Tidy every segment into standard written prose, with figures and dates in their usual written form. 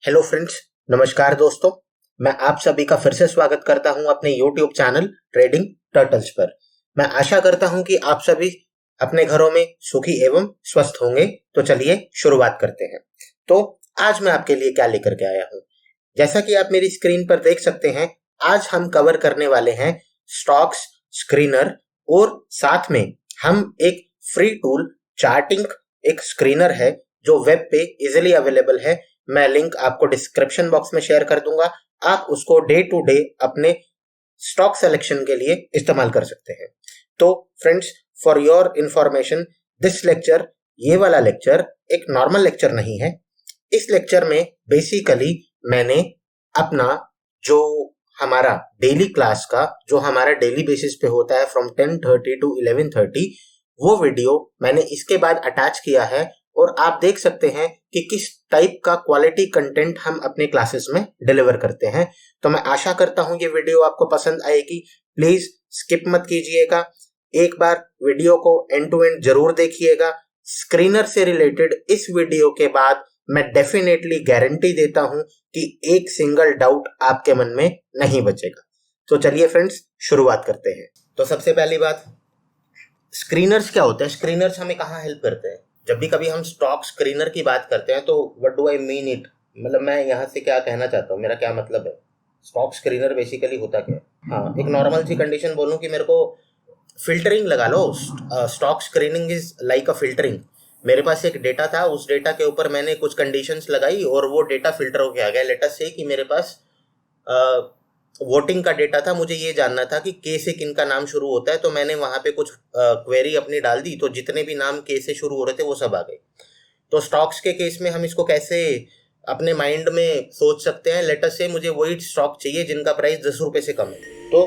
Hello friends, नमस्कार दोस्तों। मैं आप सभी का फिर से स्वागत करता हूं अपने YouTube चैनल ट्रेडिंग टर्टल्स पर। मैं आशा करता हूं कि आप सभी अपने घरों में सुखी एवं स्वस्थ होंगे। तो चलिए शुरुआत करते हैं। तो आज मैं आपके लिए क्या लेकर के आया हूं, जैसा कि आप मेरी स्क्रीन पर देख सकते हैं। आज हम कवर करने वाले हैं स्टॉक्स स्क्रीनर, और साथ में हम एक फ्री टूल चार्टिंग एक स्क्रीनर है जो वेब पे इजीली अवेलेबल है। मैं लिंक आपको डिस्क्रिप्शन बॉक्स में शेयर कर दूंगा। आप उसको डे टू डे अपने स्टॉक सिलेक्शन के लिए इस्तेमाल कर सकते हैं। तो friends, for your information, this lecture, ये वाला लेक्चर एक नॉर्मल लेक्चर नहीं है। इस लेक्चर में बेसिकली मैंने अपना जो हमारा डेली क्लास का जो हमारा डेली बेसिस पे होता है फ्रॉम 10:30 टू 11:30, वो वीडियो मैंने इसके बाद अटैच किया है। और आप देख सकते हैं कि किस टाइप का क्वालिटी कंटेंट हम अपने क्लासेस में डिलीवर करते हैं। तो मैं आशा करता हूं ये वीडियो आपको पसंद आएगी। प्लीज स्किप मत कीजिएगा, एक बार वीडियो को एंड टू एंड जरूर देखिएगा। स्क्रीनर से रिलेटेड इस वीडियो के बाद मैं डेफिनेटली गारंटी देता हूं कि एक सिंगल डाउट आपके मन में नहीं बचेगा। तो चलिए फ्रेंड्स, शुरुआत करते हैं। तो सबसे पहली बात, स्क्रीनर्स क्या होते हैं? स्क्रीनर्स हमें कहाँ हेल्प करते हैं? जब भी कभी हम स्टॉक स्क्रीनर की बात करते हैं तो what do I mean it, मतलब मैं यहाँ से क्या कहना चाहता हूँ, मेरा क्या मतलब है। स्टॉक स्क्रीनर बेसिकली होता क्या है? हाँ, एक नॉर्मल सी कंडीशन बोलूँ कि मेरे को फिल्टरिंग लगा लो। Stock screening is like a filtering. मेरे पास एक डेटा था, उस डेटा के ऊपर मैंने कुछ कंडीशंस लगाई और वो डेटा फिल्टर होके आ गया। लेट अस से कि मेरे पास वोटिंग का डेटा था, मुझे ये जानना था कि के से किन का नाम शुरू होता है। तो मैंने वहां पे कुछ क्वेरी अपनी डाल दी, तो जितने भी नाम के से शुरू हो रहे थे वो सब आ गए। तो स्टॉक्स के केस में हम इसको कैसे अपने माइंड में सोच सकते हैं? लेट अस से मुझे वही स्टॉक चाहिए जिनका प्राइस 10 रुपए से कम है। तो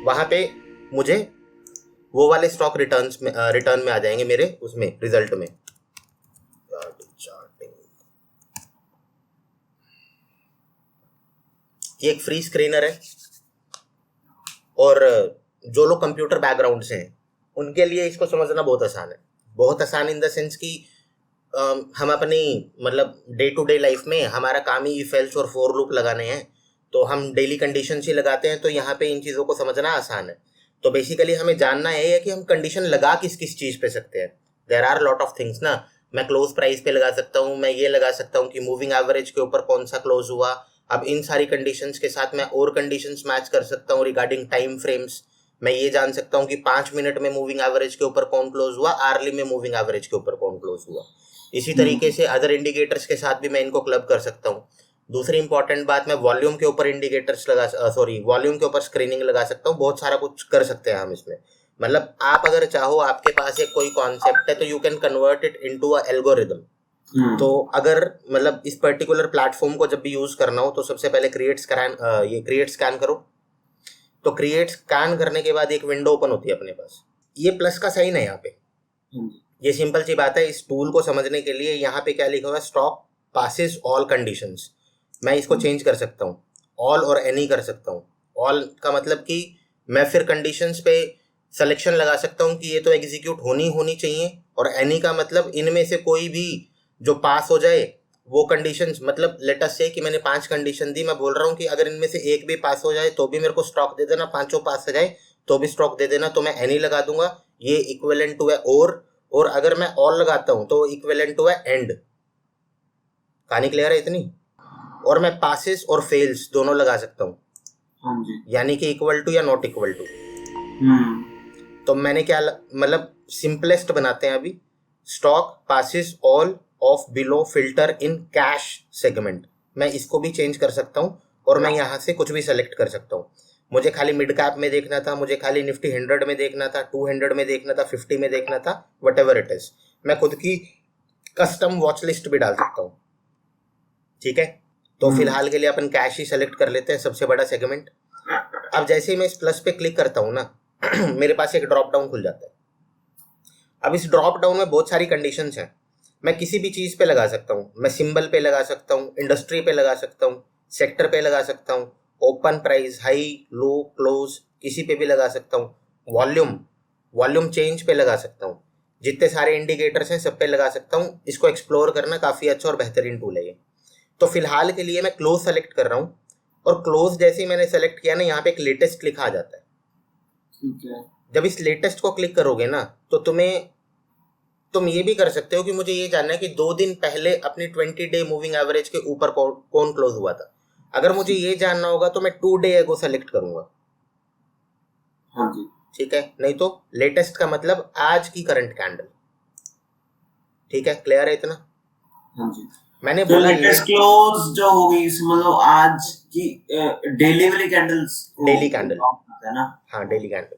वहां पे मुझे वो वाले स्टॉक रिटर्न में आ जाएंगे मेरे उसमें रिजल्ट में। ये एक फ्री स्क्रीनर है, और जो लोग कंप्यूटर बैकग्राउंड से हैं उनके लिए इसको समझना बहुत आसान है। बहुत आसान इन द सेंस कि हम अपनी मतलब डे टू डे लाइफ में हमारा काम ही इफ एल्स और फॉर लूप लगाने हैं, तो हम डेली कंडीशन ही लगाते हैं। तो यहाँ पे इन चीज़ों को समझना आसान है। तो बेसिकली हमें जानना है कि हम कंडीशन लगा किस किस चीज़ पे सकते हैं। There are lot of things ना। मैं क्लोज प्राइस पे लगा सकता हूँ, मैं ये लगा सकता हूँ कि मूविंग एवरेज के ऊपर कौन सा क्लोज हुआ। अब इन सारी कंडीशंस के साथ मैं और कंडीशंस मैच कर सकता हूँ रिगार्डिंग टाइम फ्रेम्स। मैं ये जान सकता हूँ कि 5 मिनट में मूविंग एवरेज के ऊपर कौन क्लोज हुआ, आर्ली में मूविंग एवरेज के ऊपर कौन क्लोज हुआ। इसी तरीके से अदर इंडिकेटर्स के साथ भी मैं इनको क्लब कर सकता हूँ। दूसरी इंपॉर्टेंट बात, मैं वॉल्यूम के ऊपर इंडिकेटर्स वॉल्यूम के ऊपर स्क्रीनिंग लगा सकता हूँ। बहुत सारा कुछ कर सकते हैं हम इसमें। मतलब आप अगर चाहो, आपके पास एक कोई कॉन्सेप्ट है तो you can convert it into a algorithm. तो अगर मतलब इस पर्टिकुलर प्लेटफॉर्म को जब भी यूज करना हो तो सबसे पहले क्रिएट स्कैन करो। तो क्रिएट स्कैन करने के बाद एक विंडो ओपन होती है अपने पास। ये प्लस का साइन है यहाँ पे। ये सिंपल सी बात है। इस टूल को समझने के लिए यहाँ पे क्या लिखा हुआ है, स्टॉक पासिस ऑल कंडीशंस। मैं इसको चेंज कर सकता हूँ, ऑल और एनी कर सकता हूँ। ऑल का मतलब कि मैं फिर कंडीशंस पे सिलेक्शन लगा सकता हूँ कि ये तो एग्जीक्यूट होनी चाहिए, और एनी का मतलब इनमें से कोई भी जो पास हो जाए वो कंडीशंस। मतलब लेट अस से कि मैंने 5 कंडीशन दी, मैं बोल रहा हूँ कि अगर इनमें से एक भी पास हो जाए तो भी मेरे को स्टॉक दे देना, 5 पास हो जाए तो भी स्टॉक दे देना। तो मैं एनी लगा दूंगा, ये इक्विवेलेंट टू है और अगर मैं ऑल लगाता हूं तो इक्विवेलेंट टू है एंड। कहानी क्लियर है इतनी? और मैं पासिस और फेल्स दोनों लगा सकता हूं। हाँ जी। यानी कि इक्वल टू या नॉट इक्वल टू। तो मैंने क्या मतलब सिंपलेस्ट बनाते हैं अभी, stock passes all of below filter in cash segment. मैं इसको भी चेंज कर सकता हूं और मैं यहां से कुछ भी सेलेक्ट कर सकता हूं। मुझे खाली मिड कैप में देखना था, मुझे खाली निफ्टी 100 में देखना था, 200 में देखना था, 50 में देखना था, वट एवर इट इज। मैं खुद की कस्टम वॉच लिस्ट भी डाल सकता हूँ। ठीक है, तो फिलहाल के लिए अपन कैश ही सेलेक्ट कर लेते हैं, सबसे बड़ा सेगमेंट। अब जैसे ही मैं इस प्लस पे क्लिक करता हूँ ना मेरे पास एक ड्रॉप डाउन खुल जाता है। अब इस ड्रॉप डाउन में बहुत सारी कंडीशंस हैं। मैं किसी भी चीज़ पे लगा सकता हूँ। मैं सिंबल पे लगा सकता हूँ, इंडस्ट्री पे लगा सकता हूँ, सेक्टर पे लगा सकता हूँ, open price, high low close, किसी पे भी लगा सकता हूँ। वॉल्यूम चेंज पे लगा सकता हूँ। जितने सारे इंडिकेटर्स हैं सब पे लगा सकता हूँ। इसको एक्सप्लोर करना काफ़ी अच्छा और बेहतरीन टूल है ये। तो फिलहाल के लिए मैं क्लोज सेलेक्ट कर रहा हूँ, और क्लोज जैसे ही मैंने सेलेक्ट किया ना, यहाँ पे एक लेटेस्ट लिखा आ जाता है। ठीक है। जब इस लेटेस्ट को क्लिक करोगे ना, तो तुम ये भी कर सकते हो कि मुझे ये जानना है कि 2 दिन पहले अपनी 20 डे मूविंग एवरेज के ऊपर कौन क्लोज हुआ था। अगर मुझे ये जानना होगा तो मैं 2 डे एगो सेलेक्ट करूंगा। हाँ जी। ठीक है, नहीं तो लेटेस्ट का मतलब आज की करंट कैंडल। ठीक है, क्लियर है इतना? हाँ जी। मैंने तो बोला लेटेस्ट क्लोज जो होगी मतलब आज की डेली वाली कैंडल्स डेली कैंडल है ना? हाँ, डेली कैंडल।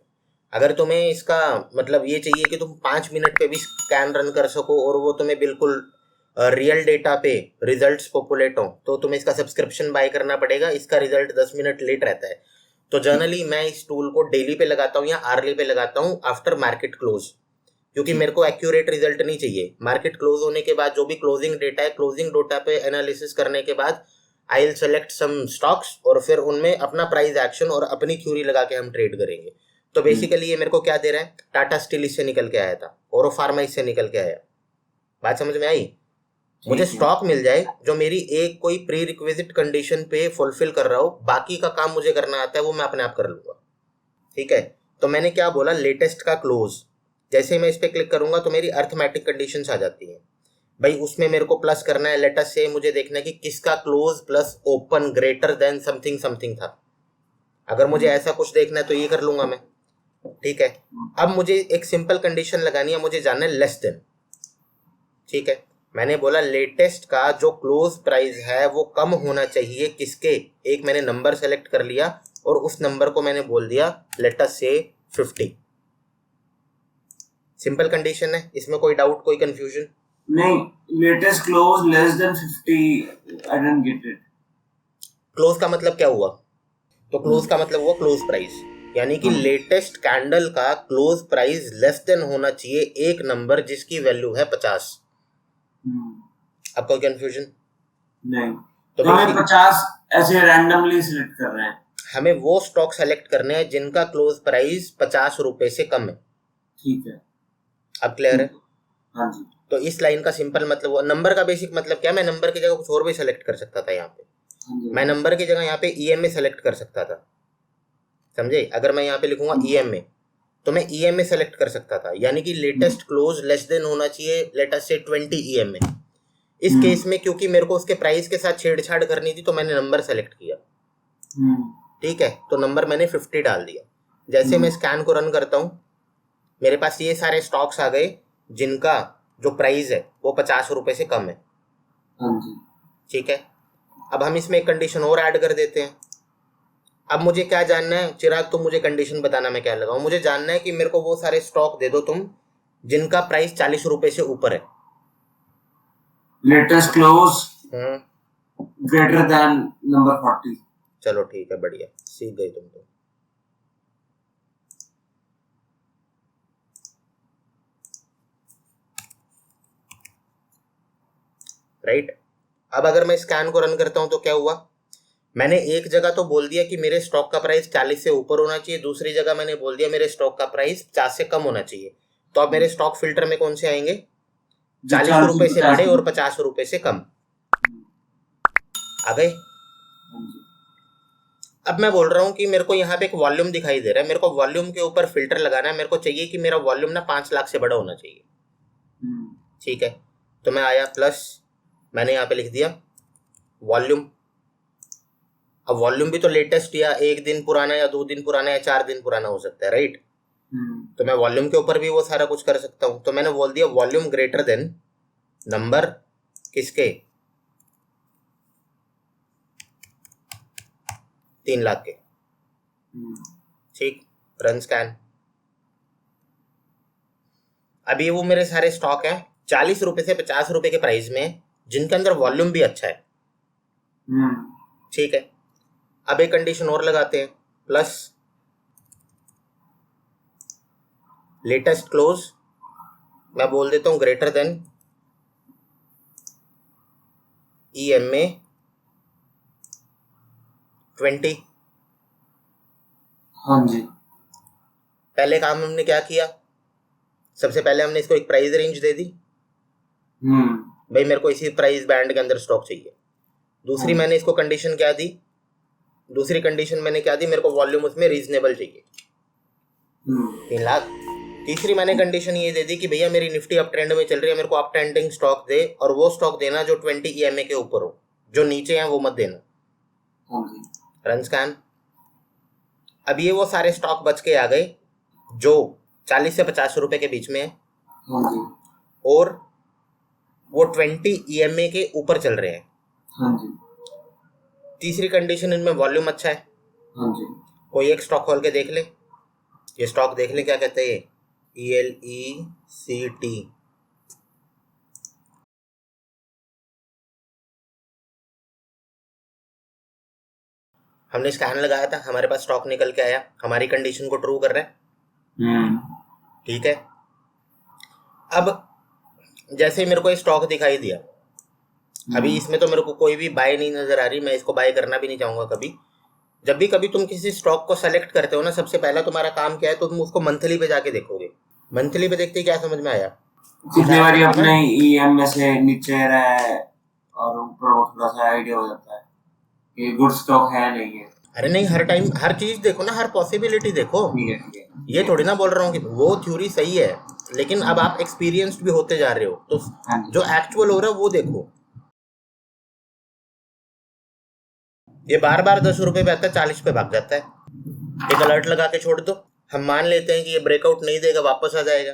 अगर तुम्हें इसका मतलब ये चाहिए कि तुम 5 मिनट पे भी स्कैन रन कर सको और वो तुम्हें बिल्कुल रियल डेटा पे रिजल्ट्स पॉपुलेट हो, तो तुम्हें इसका सब्सक्रिप्शन बाय करना पड़ेगा। इसका रिजल्ट 10 मिनट लेट रहता है। तो जनरली मैं इस टूल को डेली पे लगाता हूँ या आर्ली पे लगाता हूँ आफ्टर मार्केट क्लोज, क्योंकि मेरे को एक्यूरेट रिजल्ट नहीं चाहिए। मार्केट क्लोज होने के बाद जो भी क्लोजिंग डेटा है, क्लोजिंग डेटा पे एनालिसिस करने के बाद I will select some stocks और फिर उनमें अपना प्राइस एक्शन और अपनी थ्योरी लगा के हम ट्रेड करेंगे। तो बेसिकली ये मेरे को क्या दे रहा है, टाटा स्टील इससे निकल के आया था, ओरो फार्मा इससे निकल के आया। बात समझ में आई? मुझे स्टॉक मिल जाए जो मेरी एक कोई प्री रिक्विजिट कंडीशन पे फुलफिल कर रहा हो, बाकी का काम मुझे करना आता है वो मैं अपने आप कर लूंगा। ठीक है, तो मैंने क्या बोला, लेटेस्ट का क्लोज। जैसे ही मैं इस पर क्लिक करूंगा तो मेरी अर्थमेटिक कंडीशंस आ जाती हैं भाई। उसमें मेरे को प्लस करना है, लेटस से मुझे देखना है कि किसका close plus open greater than something something था। अगर मुझे ऐसा कुछ देखना है तो ये कर लूंगा मैं। ठीक है, अब मुझे एक सिंपल कंडीशन लगानी है, मुझे जानना है लेस देन। ठीक है, मैंने बोला लेटेस्ट का जो क्लोज प्राइस है वो कम होना चाहिए किसके, एक मैंने नंबर सेलेक्ट कर लिया और उस नंबर को मैंने बोल दिया लेट अस से 50। सिंपल कंडीशन है, इसमें कोई डाउट, कोई कंफ्यूजन नहीं? Latest close less than 50, I don't get it. Close का मतलब क्या हुआ? तो क्लोज का मतलब हुआ क्लोज प्राइस, यानी कि लेटेस्ट कैंडल का क्लोज प्राइस लेस देन होना चाहिए एक नंबर जिसकी वैल्यू है 50। अब कोई कंफ्यूजन नहीं? तो हमें 50 ऐसे रैंडमली सिलेक्ट कर रहे हैं। हमें वो स्टॉक सेलेक्ट करने हैं जिनका क्लोज प्राइस 50 रुपए से कम है। ठीक है, अब क्लियर है? हाँ जी। तो इस लाइन का सिंपल मतलब हुआ, नंबर का बेसिक मतलब क्या, मैं नंबर की जगह कुछ और भी सेलेक्ट कर सकता था यहाँ पे। मैं नंबर की जगह यहाँ पे ईएमए सेलेक्ट कर सकता था, समझे? अगर मैं यहाँ पे लिखूंगा ईएमए तो मैं ईएमए सेलेक्ट कर सकता था, यानी कि लेटेस्ट क्लोज लेस देन होना चाहिए लेट अस से 20 ईएमए। इस केस में क्योंकि मेरे को उसके प्राइस के साथ छेड़छाड़ करनी थी तो मैंने नंबर सेलेक्ट किया। ठीक है, तो नंबर मैंने 50 डाल दिया। जैसे मैं स्कैन को रन करता हूँ, मेरे पास ये सारे स्टॉक्स आ गए जिनका जो प्राइस है वो 50 रुपए से कम है। ठीक है, अब हम इसमें एक कंडीशन और ऐड कर देते हैं। अब मुझे क्या जानना है चिराग, तुम मुझे कंडीशन बताना मैं क्या लगाऊं। मुझे जानना है कि मेरे को वो सारे स्टॉक दे दो तुम जिनका प्राइस 40 रुपए से ऊपर है। Latest close greater than number 40। चलो ठीक है, बढ़िया, सीख गई तुम तो। राइट, अब अगर मैं स्कैन को रन करता हूं तो क्या हुआ, मैंने एक जगह तो बोल दिया कि मेरे स्टॉक का प्राइस 40 से ऊपर होना चाहिए, दूसरी जगह मैंने बोल दिया मेरे स्टॉक का प्राइस 50 से कम होना चाहिए। तो अब मेरे स्टॉक फिल्टर में कौन से आएंगे, 40 रुपए से बड़े और 50 रुपए से कम आ गए। अब मैं बोल रहा हूं कि मेरे को यहाँ पे एक वॉल्यूम दिखाई दे रहा है, मेरे को वॉल्यूम के ऊपर फिल्टर लगाना है। मेरे को चाहिए कि मेरा वॉल्यूम ना 5 लाख से बड़ा होना चाहिए। ठीक है, तो मैं आया प्लस, मैंने यहाँ पे लिख दिया वॉल्यूम। अब वॉल्यूम भी तो लेटेस्ट या 1 दिन पुराना या 2 दिन पुराना या 4 दिन पुराना हो सकता है, राइट? तो मैं वॉल्यूम के ऊपर भी वो सारा कुछ कर सकता हूं। तो मैंने बोल दिया वॉल्यूम ग्रेटर देन नंबर किसके, 3 लाख के। ठीक, रन स्कैन। अभी वो मेरे सारे स्टॉक हैं 40 रुपए से 50 रुपए के प्राइस में जिनके अंदर वॉल्यूम भी अच्छा है। ठीक है, अब एक कंडीशन और लगाते हैं, प्लस लेटेस्ट क्लोज मैं बोल देता हूं ग्रेटर देन ईएमए 20। हाँ जी। पहले काम हमने क्या किया, सबसे पहले हमने इसको एक प्राइस रेंज दे दी। भाई मेरे को इसी प्राइस बैंड के अंदर स्टॉक चाहिए। दूसरी मैंने इसको कंडीशन क्या दी, दूसरी कंडीशन मैंने क्या दी, मेरे को वॉल्यूम उसमें रीजनेबल चाहिए 3 लाख। तीसरी मैंने कंडीशन ये दे दी कि भैया मेरी निफ्टी अप ट्रेंड में चल रही है, मेरे को अप ट्रेंडिंग स्टॉक दे, और वो स्टॉक देना जो 20 EMA के ऊपर हो, जो नीचे हैं वो मत देना। Run scan. अब ये वो सारे स्टॉक बच के आ गए जो 40 से 50 रुपए के बीच में है और वो 20 EMA के ऊपर चल रहे हैं। तीसरी कंडीशन, इनमें वॉल्यूम अच्छा है। कोई एक स्टॉक खोल के देख ले, ये स्टॉक देख ले क्या कहते हैं, ELECT। हमने स्कैन लगाया था, हमारे पास स्टॉक निकल के आया, हमारी कंडीशन को ट्रू कर रहा है। ठीक है। अब जैसे ही मेरे को ये स्टॉक दिखाई दिया, अभी इसमें तो मेरे को कोई भी बाय नहीं नजर आ रही, मैं इसको बाय करना भी नहीं चाहूंगा कभी। जब भी कभी तुम किसी स्टॉक को सेलेक्ट करते हो ना, सबसे पहला तुम्हारा काम क्या है, तो तुम उसको मंथली पे जाके देखोगे। मंथली पे देखते क्या समझ में आया, कितने बार अपने EM में से नीचे रहा है और ऊपर थोड़ा सा आइडिया हो जाता है कि गुड स्टॉक है नहीं है। अरे नहीं, हर टाइम हर चीज देखो ना, हर पॉसिबिलिटी देखो। ये थोड़ी ना बोल रहा हूँ कि वो थ्योरी सही है, लेकिन अब आप एक्सपीरियंस्ड भी होते जा रहे हो, तो जो एक्चुअल हो रहा है वो देखो। ये बार बार 10 रुपए पे आता है, 40 पे भाग जाता है। एक अलर्ट लगा के छोड़ दो, हम मान लेते हैं कि ये ब्रेकआउट नहीं देगा, वापस आ जाएगा।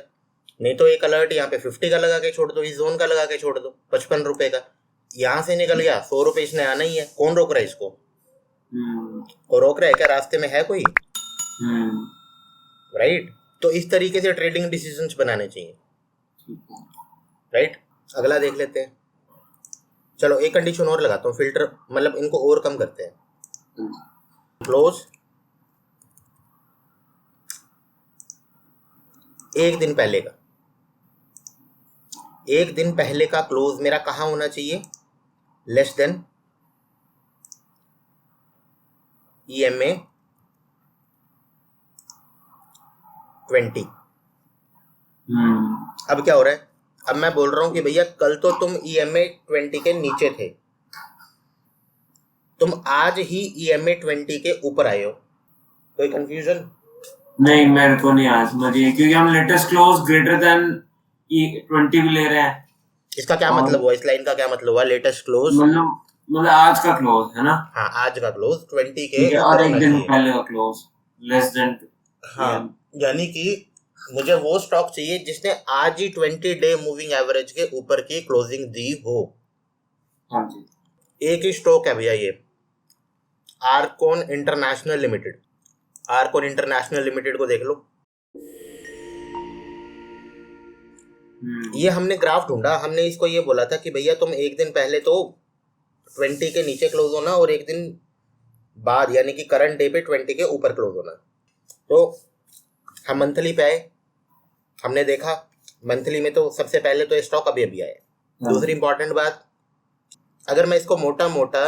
नहीं तो एक अलर्ट यहाँ पे 50 का लगा के छोड़ दो, इस जोन का लगा के छोड़ दो 55 रुपए का, यहाँ से निकल गया 100 रुपए, इसने आना ही है। कौन रोक रहा है इसको? को रोक रहा है क्या? रास्ते में है कोई? राइट। तो इस तरीके से ट्रेडिंग डिसीजंस बनाने चाहिए। राइट। अगला देख लेते हैं। चलो एक कंडीशन और लगाता हूँ, फिल्टर मतलब इनको और कम करते हैं। क्लोज एक दिन पहले का, एक दिन पहले का क्लोज मेरा कहाँ होना चाहिए? Less than EMA 20। अब क्या हो रहा है, अब मैं बोल रहा हूं कि भैया कल तो तुम EMA 20 के नीचे थे, तुम आज ही EMA 20 के ऊपर आए हो। कोई कंफ्यूजन? नहीं, मेरे को नहीं आज समझिए, क्योंकि हम लेटेस्ट क्लोज ग्रेटर देन 20 भी ले रहे हैं। इसका क्या मतलब हुआ, इस लाइन का क्या मतलब हुआ? लेटेस्ट क्लोज मतलब आज का क्लोज है ना? हाँ, आज का क्लोज 20 के और एक दिन पहले का क्लोज लेस देन। हाँ, यानी कि मुझे वो स्टॉक चाहिए जिसने आज ही 20 डे मूविंग एवरेज के ऊपर की क्लोजिंग दी हो। हाँ जी। एक ही स्टॉक है भैया, ये आर्कोन इंटरनेशनल लिमिटेड। आर्कोन इंटरनेशनल लिमिटेड को देख लो। ये हमने ग्राफ ढूंढा, हमने इसको ये बोला था कि भैया तुम एक दिन पहले तो 20 के नीचे क्लोज होना और एक दिन बाद यानी कि करंट डे पे 20 के ऊपर क्लोज होना। तो हम मंथली पे आए, हमने देखा मंथली में तो सबसे पहले तो स्टॉक अभी अभी आया। दूसरी इंपॉर्टेंट बात, अगर मैं इसको मोटा मोटा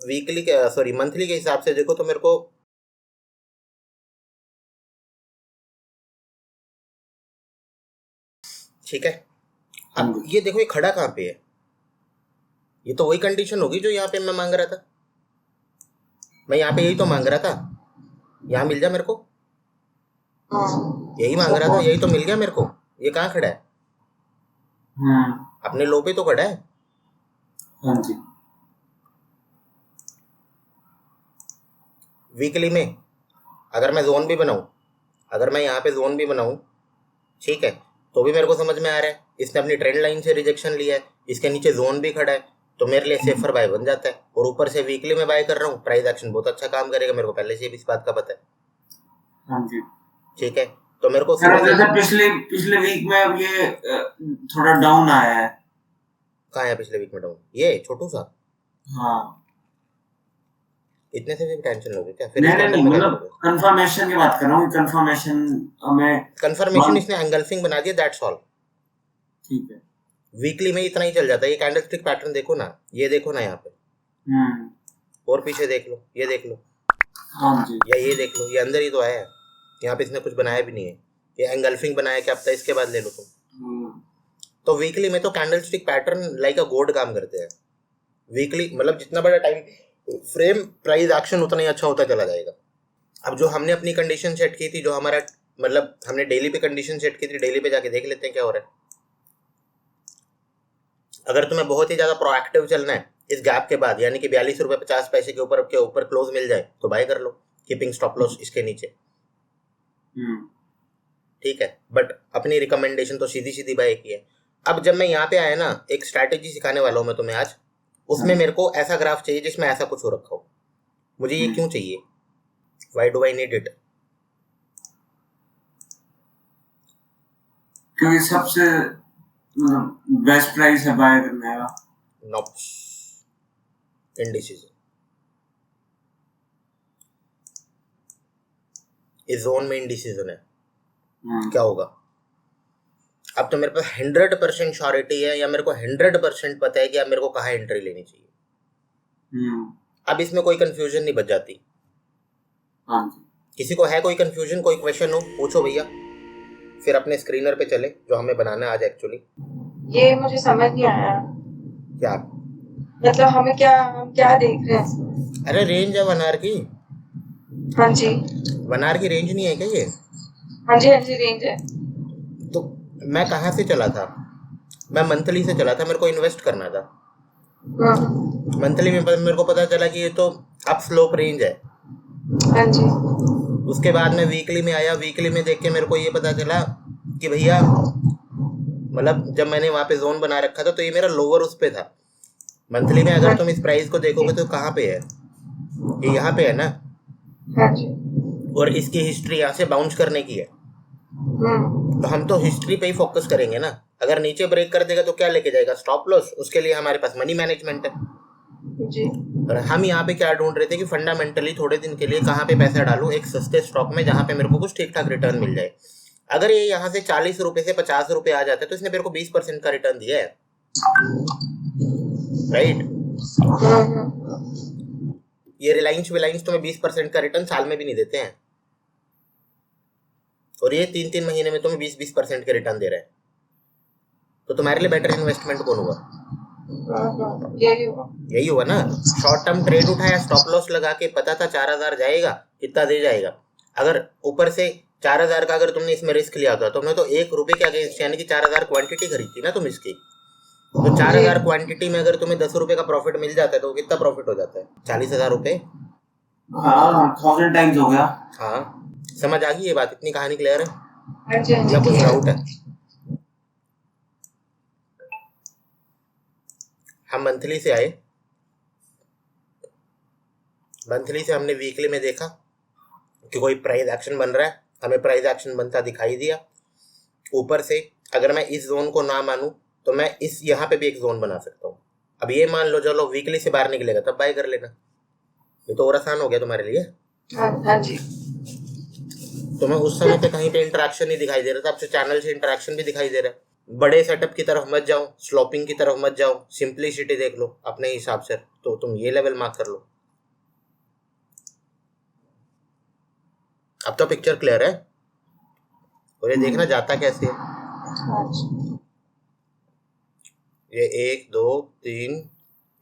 वीकली के मंथली के हिसाब से देखो तो मेरे को ठीक है। अब ये देखो, ये खड़ा कहाँ पे है? ये तो वही कंडीशन होगी जो यहाँ पे मैं मांग रहा था। मैं यहाँ पे यही तो मांग रहा था, यहाँ मिल जा मेरे को, यही मांग रहा था, यही तो मिल गया मेरे को। ये कहाँ खड़ा है? अपने लो पे तो खड़ा है। हाँ जी। वीकली में अगर मैं जोन भी बनाऊं, अगर मैं यहाँ पे जोन भी बनाऊं, ठीक है, तो भी मेरे को समझ में आ रहा है इसने अपनी ट्रेंड लाइन से रिजेक्शन लिया है, इसके नीचे जोन भी खड़ा है, तो मेरे लिए सेफर बाय बन जाता है। और ऊपर से वीकली में बाय कर रहा हूँ, प्राइस एक्शन बहुत अच्छा काम करेगा, मेरे को पहले से भी इस बात का पता है। हाँ जी। ठीक है, तो मेरे को पिछले वीक में अब ये थोड़ा डाउन आया है। कहाँ है पिछले वीक में डाउन? ये छोटू सा? हाँ। इतने से भी टेंशन लोगे क्या? फिर नहीं, मतलब कंफर्मेशन की बात कर रहा हूँ। कंफर्मेशन इसने एंगल्फिंग बना दिया, दैट्स ऑल। ठीक है, वीकली में इतना ही चल जाता है। ये कैंडलस्टिक पैटर्न देखो ना, ये देखो ना यहाँ पे, और पीछे देख लो, ये देख लो, हाँ जी, या ये देख लो, ये अंदर ही तो आया है, यहाँ पे इसने कुछ बनाया भी नहीं है। ये एंगल्फिंग बनाया, क्या पता इसके बाद ले लो तुम। तो वीकली में तो कैंडलस्टिक पैटर्न लाइक अ गोड काम करते हैं। वीकली मतलब जितना बड़ा टाइम फ्रेम प्राइस एक्शन उतना ही अच्छा होता चला जाएगा। अब जो हमने अपनी कंडीशन सेट की थी, जो हमारा मतलब हमने डेली पे कंडीशन सेट की थी, डेली पे जाके देख लेते हैं क्या हो रहा है। अगर तुम्हें बहुत ही ज्यादा प्रोएक्टिव चलना है इस गैप के बाद, यानी कि 42 रुपये 50 पैसे के ऊपर क्लोज मिल जाए तो बाय कर लो, कीपिंग स्टॉप लॉस इसके नीचे, ठीक है। बट अपनी रिकमेंडेशन तो सीधी सीधी बाय की है। अब जब मैं यहाँ पे आया ना, एक स्ट्रैटेजी सिखाने वाला हूँ मैं तुम्हें आज, उसमें मेरे को ऐसा ग्राफ चाहिए जिसमें ऐसा कुछ हो रखा हो। मुझे ये क्यों चाहिए, why do I need it? क्योंकि सबसे बेस्ट प्राइस है बाय करने का। नॉप इंडिसेस इस जोन में इंडिसीजन है, क्या होगा? अब तो मेरे पास 100% श्योरिटी है, या मेरे को 100% पता है कि अब मेरे को कहाँ एंट्री लेनी चाहिए। अब इसमें कोई कंफ्यूजन नहीं बच जाती। किसी को है कोई कंफ्यूजन, कोई क्वेश्चन हो पूछो भैया, फिर अपने स्क्रीनर पे चले जो हमें बनाना है आज। एक्चुअली ये मुझे समझ नहीं आया, क्या मतलब हम क्या देख रहे हैं? अरे रेंज है 1 आवर की। हाँ जी 1 आवर की रेंज नहीं है क्या ये? हाँ जी रेंज है। तो मैं कहाँ से चला था? मैं मंथली से चला था, मेरे को इन्वेस्ट करना था। मंथली में मेरे को पता चला कि ये तो अप स्लोप रेंज है। हाँ जी। उसके बाद मैं वीकली में आया, वीकली में देख के मेरे को ये पता चला कि भैया मतलब जब मैंने वहाँ पे जोन बना रखा था तो ये मेरा लोअर उस पे था। मंथली में अगर तुम इस प्राइस को देखोगे तो कहाँ पे है, ये यहाँ पे है ना। हाँ जी। और इसकी हिस्ट्री यहाँ से बाउंस करने की है, तो हम तो हिस्ट्री पे ही फोकस करेंगे ना। अगर नीचे ब्रेक कर देगा तो क्या लेके जाएगा? Stop loss. उसके लिए हमारे पास मनी मैनेजमेंट है जी। और हम यहाँ पे क्या ढूंढ रहे थे कि फंडामेंटली थोड़े दिन के लिए कहाँ पे पैसा डालूं एक सस्ते स्टॉक में, जहाँ पे मेरे को कुछ ठीक ठाक रिटर्न मिल जाए। अगर ये यहाँ से 40 रुपए से 50 रुपए आ जाता है तो इसने मेरे को 20% का रिटर्न दिया है, राइट? ये रिलायंस तुम्हें 20% का रिटर्न साल में भी नहीं देते हैं, और ये 3-3 महीने में तुम्हें 20% के रिटर्न दे रहे हैं। तो तुम्हारे लिए बेटर इन्वेस्टमेंट कौन हुआ? यही हुआ ना। शॉर्ट टर्म ट्रेड उठाया, स्टॉप लॉस लगा के, पता था 4000 जाएगा, कितना दे जाएगा। अगर ऊपर से 4000 का अगर तुमने इसमें रिस्क लिया था, तुमने तो 1 रुपए के अगेंस्ट यानी कि 4000 क्वांटिटी खरीदी ना तुम इसकी, तो 4000 क्वांटिटी में अगर तुम्हें 10 रुपए का प्रॉफिट मिल जाता है तो कितना प्रॉफिट हो जाता है? 40,000 रुपए। हाँ 1000 टाइम्स हो गया। हाँ समझ आ गई ये बात? इतनी कहानी क्लियर है हाँ जी या कुछ डाउट है? हम मंथली से आए, मंथली से हमने वीकली में देखा कि कोई प्राइस एक्शन बन रहा है, हमें प्राइस एक्शन बनता दिखाई दिया। ऊपर से अगर मैं इस जोन को ना मानूं तो मैं इस यहाँ पे भी एक जोन बना सकता हूँ। अब ये मान लो चलो वीकली से बाहर निकलेगा तब बाय कर लेना, ये तो और आसान हो गया तुम्हारे लिए। हाँ जी। तो मैं उस समय पे कहीं पे इंटरेक्शन नहीं दिखाई दे रहा था, अब से चैनल से इंटरेक्शन भी दिखाई दे रहा है। बड़े सेटअप की तरफ मत जाओ, स्लॉपिंग की तरफ मत जाओ, सिंपलिसिटी देख लो अपने हिसाब से, तो तुम ये लेवल मार्क कर लो। अब तो पिक्चर क्लियर है, और ये देखना जाता कैसे है। ये 1 2 3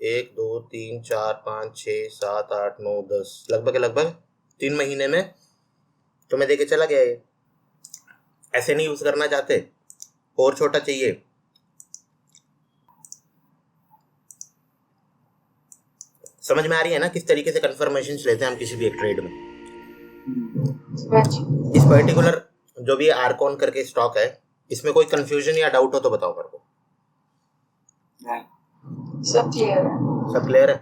1 2 3 4 5 6 7 8 9 10 लगभग 3 महीने में तुम्हें देके चला गया। ये ऐसे नहीं यूज करना चाहते, और छोटा चाहिए। समझ में आ रही है ना किस तरीके से कंफर्मेशन लेते हैं हम किसी भी एक ट्रेड में? इस पर्टिकुलर जो भी आर्कॉन करके स्टॉक है, इसमें कोई कंफ्यूजन या डाउट हो तो बताओ मेरे को। सब क्लियर है। सब क्लियर है?